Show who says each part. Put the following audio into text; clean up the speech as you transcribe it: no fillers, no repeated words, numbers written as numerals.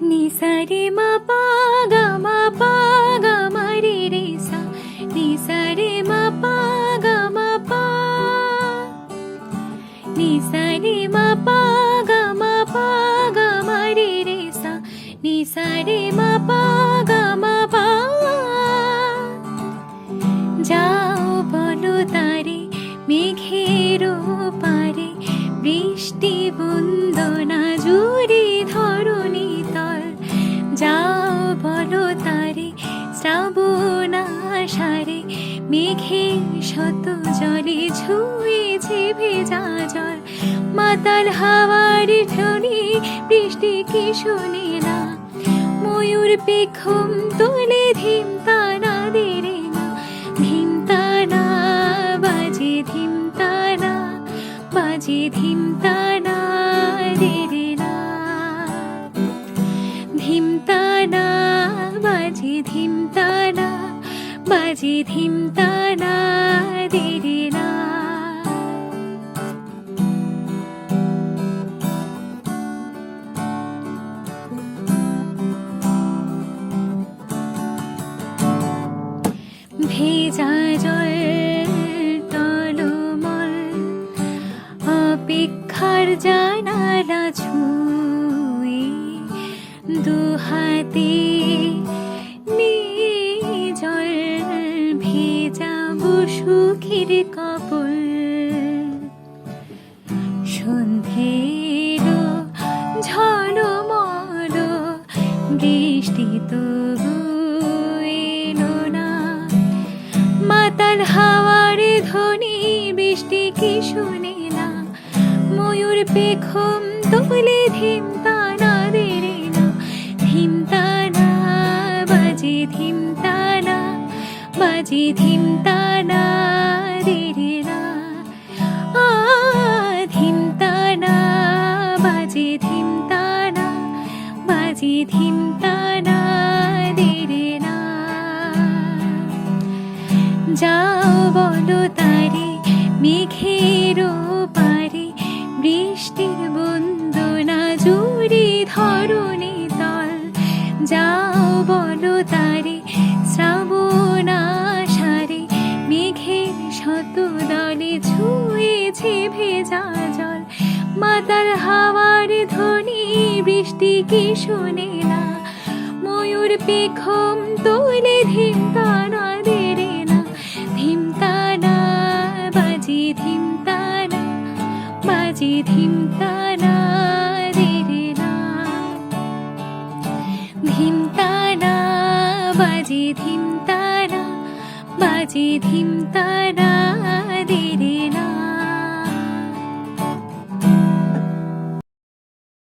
Speaker 1: নি সা রে মা পা গা মা পা গা মা রে রে সা নি সা রে মা পা গা মা পা নি সা রে মা পা গা মা পা গা মা রে রে সা নি সা রে মা পা গা মা পা যাও বলো তারে মেঘের পারে বৃষ্টি বন্দনা জুড়ে ধরণী তল যাও বলো তারে শ্রাবণ আষাঢ়ে মেঘে শত জলে ছুঁয়েছে ভেজা জল মাতাল হাওয়ার ধ্বনি বৃষ্টি কি শোনে না ময়ূর পেখম তোলে ধিম তানা দে রে না ধিম তানা বাজে ধিম তানা বাজে ধিম তানা দে রে না ধিম তানা বাজে ধিম তানা বাজে ধিম তানা দে রে না ভেজা জল টলমল অপেক্ষার জানালা ছুঁয়ে দুহাতে জল ভেজাবো সুখের কপল সন্ধের ঝলমল বৃষ্টি তবু এলো না মাতাল হাওয়ার ধ্বনি বৃষ্টি কি শুনে না ময়ূর পেখম তোলে ধিম তানা দে রে না ধিম তানা বাজে ধিম তানা বাজে ধিম তানা দে রে না ধিম তানা বাজে ধিম তানা বাজে ধিম তানা দে রে না যাও বলো তারে মেঘের পারে বৃষ্টির বন্দনা জুড়ে ধরণী তল যাও বলো তারে শ্রাবণ আষাঢ়ে মেঘের শত দলে ছুঁয়েছে ভেজা জল মাতাল হাওয়ার ধ্বনি বৃষ্টি কি শোনে না ময়ূর পেখম তোলে ধিম তানা দে রে না ধিম তানা বাজে ধিম তানা বাজে ধিম তানা দে রে না ধিম তানা বাজে ধিম তানা বাজে ধিম তানা দে রে